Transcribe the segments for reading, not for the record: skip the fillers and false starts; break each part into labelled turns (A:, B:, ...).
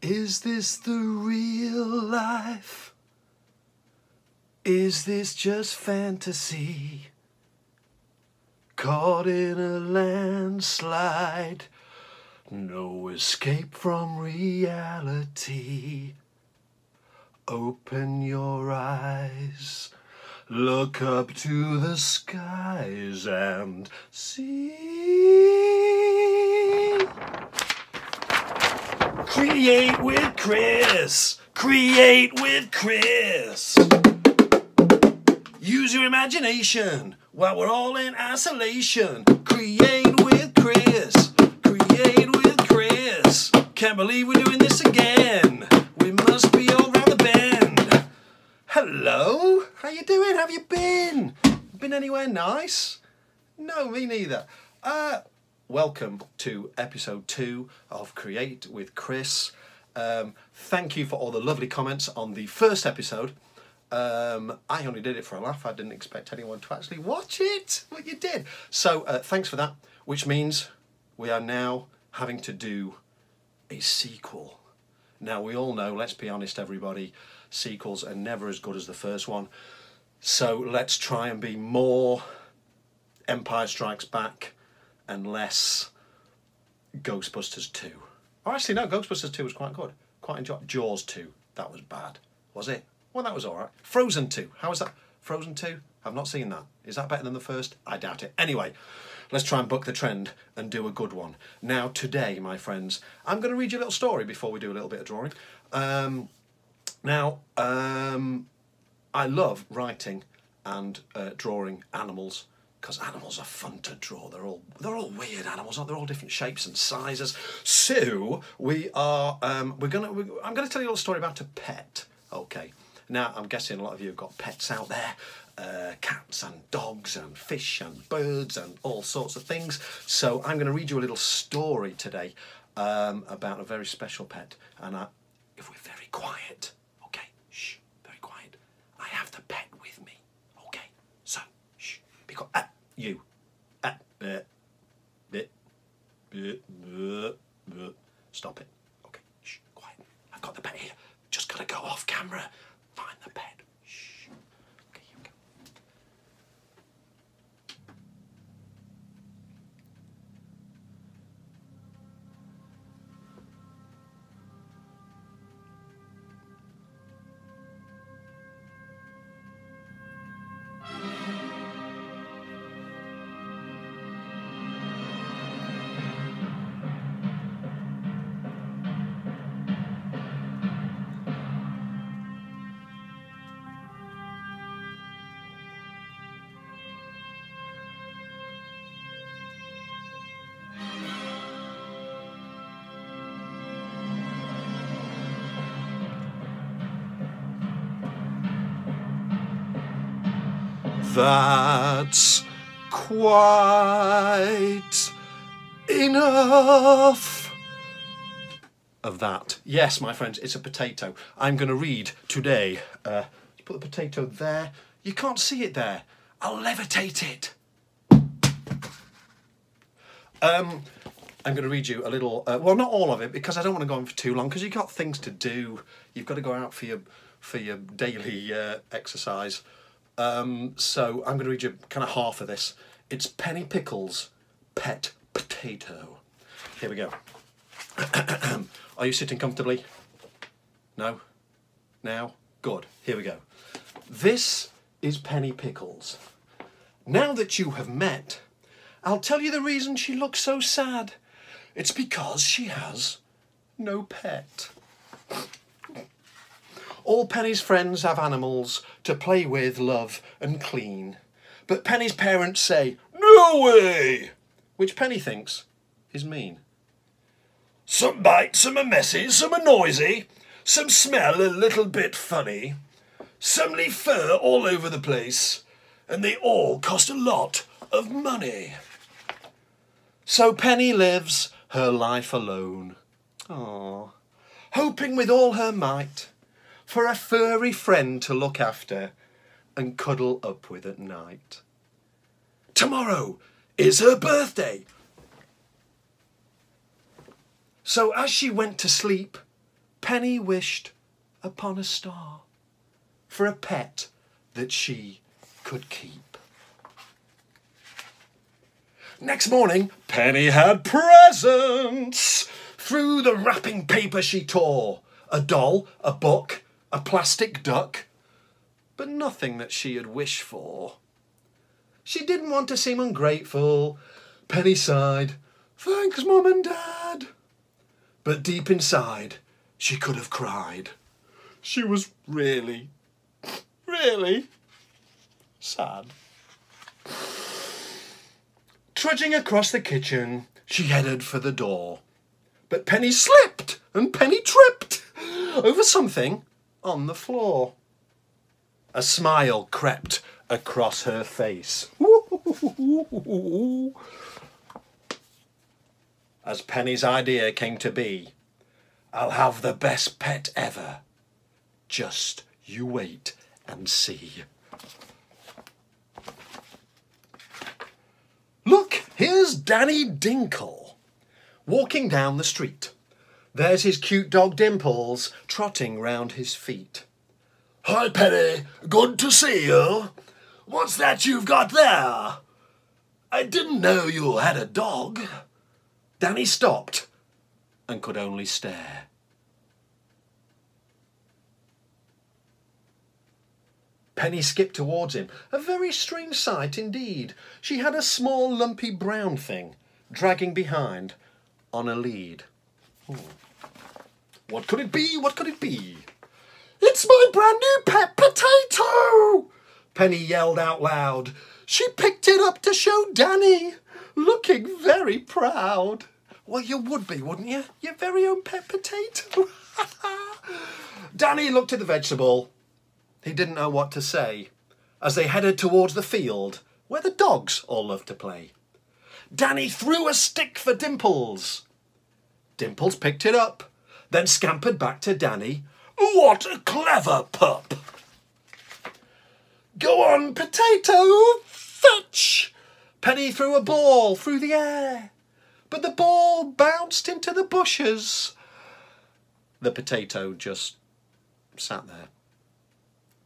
A: Is this the real life? Is this just fantasy? Caught in a landslide, no escape from reality. Open your eyes, look up to the skies and see. Create with Chris. Create with Chris. Use your imagination while we're all in isolation. Create with Chris. Create with Chris. Can't believe we're doing this again. We must be all round the bend. Hello. How you doing? How have you been? Been anywhere nice? No, me neither. Welcome to episode 2 of Create with Chris. Thank you for all the lovely comments on the first episode. I only did it for a laugh. I didn't expect anyone to actually watch it, but you did. So thanks for that, which means we are now having to do a sequel. Now we all know, let's be honest everybody, sequels are never as good as the first one. So let's try and be more Empire Strikes Back and less Ghostbusters 2. Or actually no, Ghostbusters 2 was quite good. Quite enjoyed. Jaws 2, that was bad. Was it? Well, that was alright. Frozen 2, how was that? Frozen 2? I've not seen that. Is that better than the first? I doubt it. Anyway, let's try and buck the trend and do a good one. Now today, my friends, I'm going to read you a little story before we do a little bit of drawing. I love writing and drawing animals, because animals are fun to draw. They're all weird animals, aren't they? They're all different shapes and sizes. So we are I'm gonna tell you a little story about a pet. Okay. Now I'm guessing a lot of you have got pets out there, cats and dogs and fish and birds and all sorts of things. So I'm going to read you a little story today about a very special pet. And if we're very quiet, okay, shh, very quiet. I have the pet with me, okay. So shh, be quiet. You. Stop it. Okay, shh, quiet. I've got the pet here. Just gotta go off camera. Find the pet. Shh. Okay, here we go. That's quite enough of that. Yes, my friends, it's a potato. I'm going to read today. Put the potato there. You can't see it there. I'll levitate it. I'm going to read you a little, well, not all of it, because I don't want to go on for too long, because you've got things to do. You've got to go out for your daily exercise. So I'm going to read you kind of half of this. It's Penny Pickles' pet potato. Here we go. Are you sitting comfortably? No? Now? Good. Here we go. This is Penny Pickles. Now that you have met, I'll tell you the reason she looks so sad. It's because she has no pet. All Penny's friends have animals to play with, love and clean. But Penny's parents say, "No way!" which Penny thinks is mean. Some bite, some are messy, some are noisy, some smell a little bit funny, some leave fur all over the place, and they all cost a lot of money. So Penny lives her life alone, hoping with all her might for a furry friend to look after and cuddle up with at night. Tomorrow is her birthday. So as she went to sleep, Penny wished upon a star for a pet that she could keep. Next morning, Penny had presents. Through the wrapping paper she tore a doll, a book, a plastic duck, but nothing that she had wished for. She didn't want to seem ungrateful. Penny sighed, "Thanks, Mum and Dad." But deep inside, she could have cried. She was really, really sad. Trudging across the kitchen, she headed for the door. But Penny slipped and Penny tripped over something on the floor. A smile crept across her face. As Penny's idea came to be, "I'll have the best pet ever. Just you wait and see." Look, here's Danny Dinkle, walking down the street. There's his cute dog Dimples trotting round his feet. "Hi, Penny, good to see you. What's that you've got there? I didn't know you had a dog." Danny stopped and could only stare. Penny skipped towards him, a very strange sight indeed. She had a small lumpy brown thing dragging behind on a lead. What could it be? What could it be? "It's my brand new pet potato!" Penny yelled out loud. She picked it up to show Danny, looking very proud. Well, you would be, wouldn't you? Your very own pet potato. Danny looked at the vegetable. He didn't know what to say as they headed towards the field where the dogs all love to play. Danny threw a stick for Dimples. Dimples picked it up, then scampered back to Danny. "What a clever pup!" "Go on, potato, fetch!" Penny threw a ball through the air, but the ball bounced into the bushes. The potato just sat there.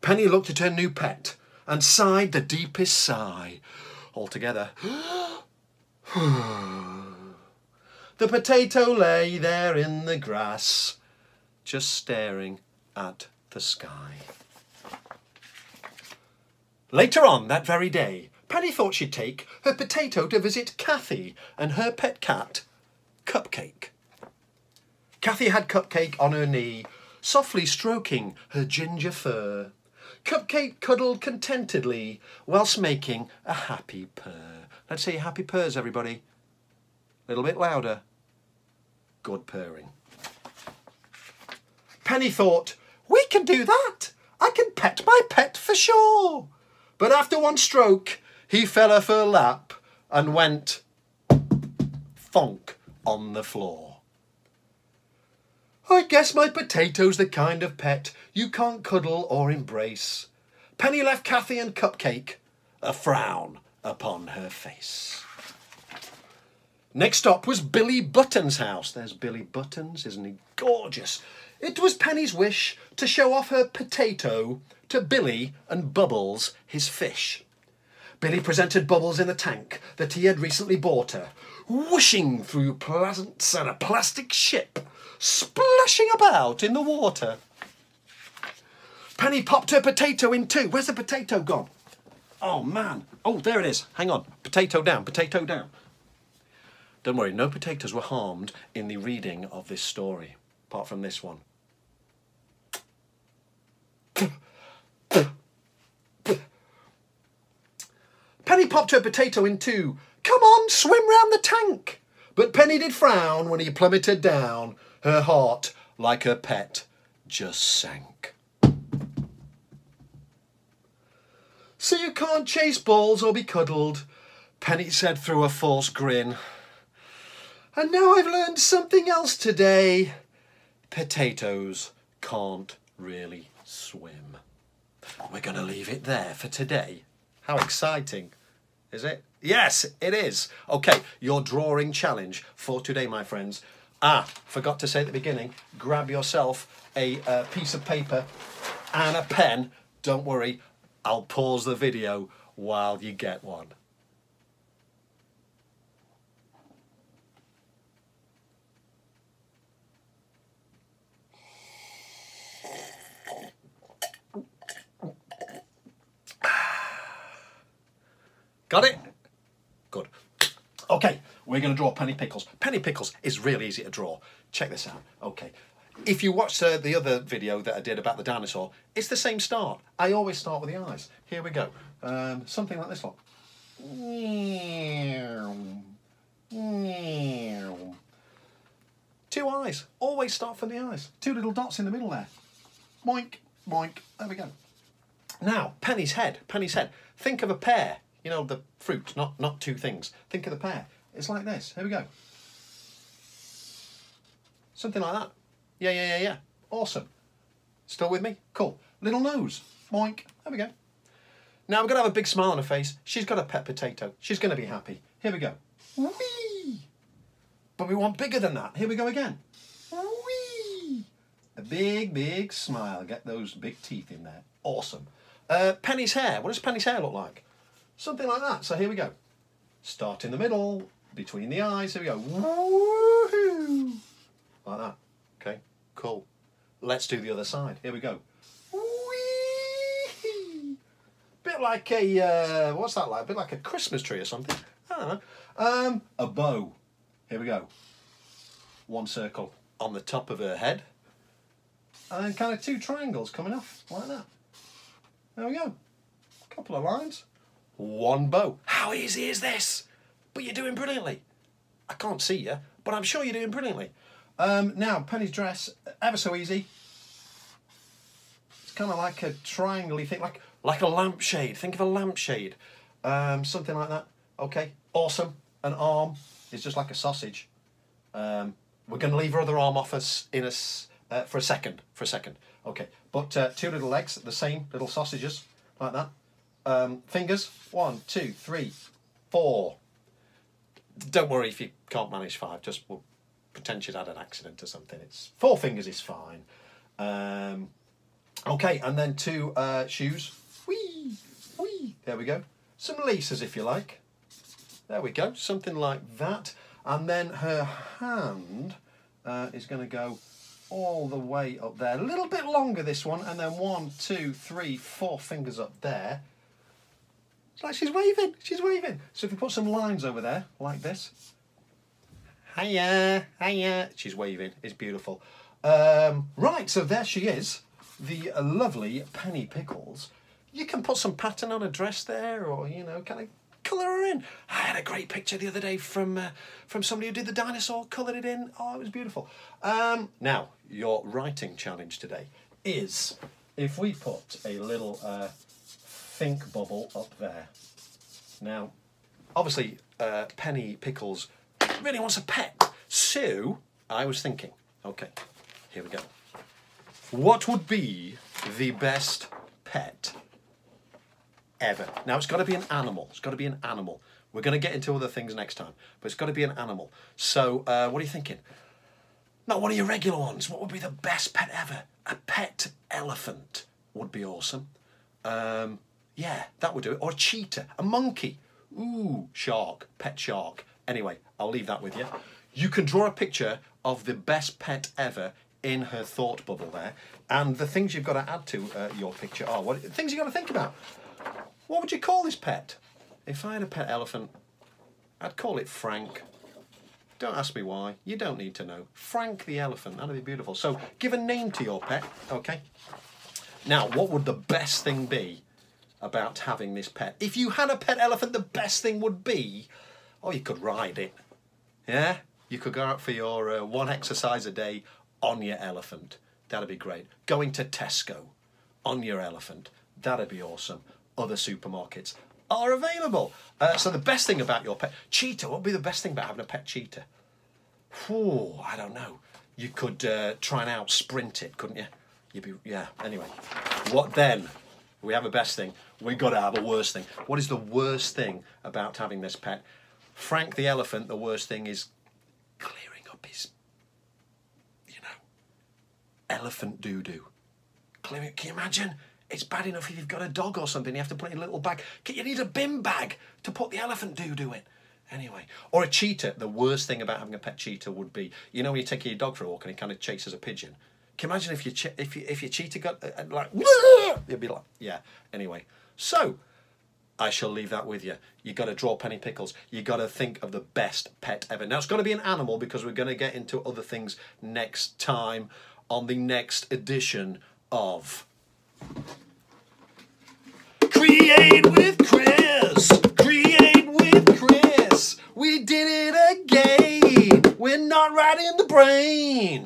A: Penny looked at her new pet and sighed the deepest sigh altogether. The potato lay there in the grass, just staring at the sky. Later on that very day, Penny thought she'd take her potato to visit Cathy and her pet cat, Cupcake. Cathy had Cupcake on her knee, softly stroking her ginger fur. Cupcake cuddled contentedly whilst making a happy purr. Let's say happy purrs, everybody. A little bit louder. Good purring. Penny thought, "We can do that. I can pet my pet for sure." But after one stroke, he fell off her lap and went thonk on the floor. "I guess my potato's the kind of pet you can't cuddle or embrace." Penny left Cathy and Cupcake, a frown upon her face. Next stop was Billy Button's house. There's Billy Buttons, isn't he gorgeous? It was Penny's wish to show off her potato to Billy and Bubbles, his fish. Billy presented Bubbles in a tank that he had recently bought her, whooshing through plants and a plastic ship, splashing about in the water. Penny popped her potato in too. Where's the potato gone? Oh, man. Oh, there it is. Hang on. Potato down, potato down. Don't worry, no potatoes were harmed in the reading of this story, apart from this one. Penny popped her potato in too. "Come on, swim round the tank." But Penny did frown when he plummeted down. Her heart, like her pet, just sank. "So you can't chase balls or be cuddled," Penny said through a false grin. "And now I've learned something else today. Potatoes can't really swim." We're going to leave it there for today. How exciting, is it? Yes, it is. Okay, your drawing challenge for today, my friends. Ah, forgot to say at the beginning, grab yourself a piece of paper and a pen. Don't worry, I'll pause the video while you get one. Got it? Good. Okay, we're going to draw Penny Pickles. Penny Pickles is really easy to draw. Check this out. Okay. If you watched the other video that I did about the dinosaur, it's the same start. I always start with the eyes. Here we go. Something like this one. Two eyes. Always start from the eyes. Two little dots in the middle there. Boink, boink. There we go. Now, Penny's head. Penny's head. Think of a pear. You know, the fruit, not two things. Think of the pear. It's like this. Here we go. Something like that. Yeah. Awesome. Still with me? Cool. Little nose. Boink. There we go. Now I'm going to have a big smile on her face. She's got a pet potato. She's going to be happy. Here we go. Whee! But we want bigger than that. Here we go again. Whee! A big, big smile. Get those big teeth in there. Awesome. Penny's hair. What does Penny's hair look like? Something like that. So here we go. Start in the middle, between the eyes. Here we go. Woohoo! Like that. Okay, cool. Let's do the other side. Here we go. Whee! Bit like a, what's that like? A bit like a Christmas tree or something. I don't know. A bow. Here we go. One circle on the top of her head. And then kind of two triangles coming off, like that. There we go. A couple of lines. One bow. How easy is this? But you're doing brilliantly. I can't see you, but I'm sure you're doing brilliantly. Now, Penny's dress, ever so easy. It's kind of like a triangle-y thing, like a lampshade. Think of a lampshade. Something like that. Okay, awesome. An arm is just like a sausage. We're going to leave her other arm off us for a second. Okay, but two little legs, the same little sausages, like that. Fingers, 1, 2, 3, 4. Don't worry if you can't manage 5, just we'll pretend you'd had an accident or something. It's 4 fingers is fine. Okay, and then 2 shoes. Whee, whee. There we go. Some laces if you like. There we go, something like that. And then her hand is going to go all the way up there. A little bit longer this one, and then 1, 2, 3, 4 fingers up there. It's like she's waving. So if you put some lines over there, like this. Hiya, hiya. She's waving, it's beautiful. Right, so there she is, the lovely Penny Pickles. You can put some pattern on a dress there, or, you know, kind of colour her in. I had a great picture the other day from somebody who did the dinosaur, coloured it in. Oh, it was beautiful. Now, your writing challenge today is, if we put a little think bubble up there. Now, obviously, Penny Pickles really wants a pet. So, I was thinking, okay, here we go. What would be the best pet ever? Now, it's got to be an animal. It's got to be an animal. We're going to get into other things next time, but it's got to be an animal. So, what are you thinking? Not one of your regular ones. What would be the best pet ever? A pet elephant would be awesome. Yeah, that would do it. Or a cheetah, a monkey. Ooh, shark, pet shark. Anyway, I'll leave that with you. You can draw a picture of the best pet ever in her thought bubble there. And the things you've got to add to your picture are things you've got to think about. What would you call this pet? If I had a pet elephant, I'd call it Frank. Don't ask me why. You don't need to know. Frank the elephant. That'd be beautiful. So give a name to your pet, okay? Now, what would the best thing be about having this pet? If you had a pet elephant, the best thing would be, oh, you could ride it. Yeah? You could go out for your 1 exercise a day on your elephant. That'd be great. Going to Tesco on your elephant. That'd be awesome. Other supermarkets are available. So the best thing about your pet... Cheetah, what would be the best thing about having a pet cheetah? Whew, I don't know. You could try and out-sprint it, couldn't you? Yeah, anyway. What then? We have a best thing. We've got to have a worst thing. What is the worst thing about having this pet? Frank the elephant, the worst thing is clearing up his elephant doo-doo. Can you imagine? It's bad enough if you've got a dog or something, you have to put it in a little bag. You need a bin bag to put the elephant doo-doo in. Anyway, or a cheetah. The worst thing about having a pet cheetah would be, you know when you take your dog for a walk and it kind of chases a pigeon? Can you imagine if your cheetah got like, you'd be like, yeah. Anyway, so I shall leave that with you. You got to draw penny pickles. You got to think of the best pet ever. Now it's going to be an animal because we're going to get into other things next time on the next edition of Create with Chris. Create with Chris. We did it again. We're not right in the brain.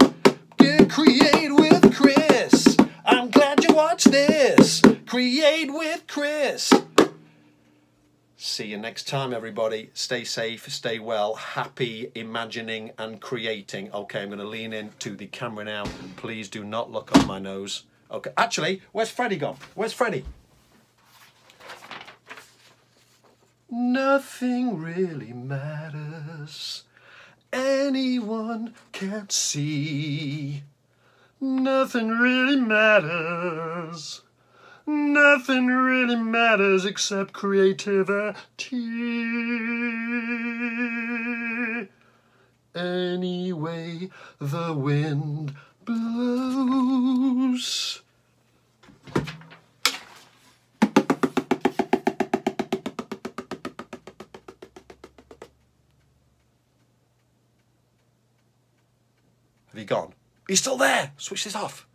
A: Create with Chris. I'm glad you watched this. Create with Chris. See you next time, everybody. Stay safe, stay well, happy imagining and creating. Okay, I'm going to lean into the camera now. Please do not look up my nose. Okay, actually, where's Freddie gone? Where's Freddie? Nothing really matters. Anyone can't see. Nothing really matters. Nothing really matters except creativity. Anyway, the wind blows. Have you gone? He's still there. Switch this off.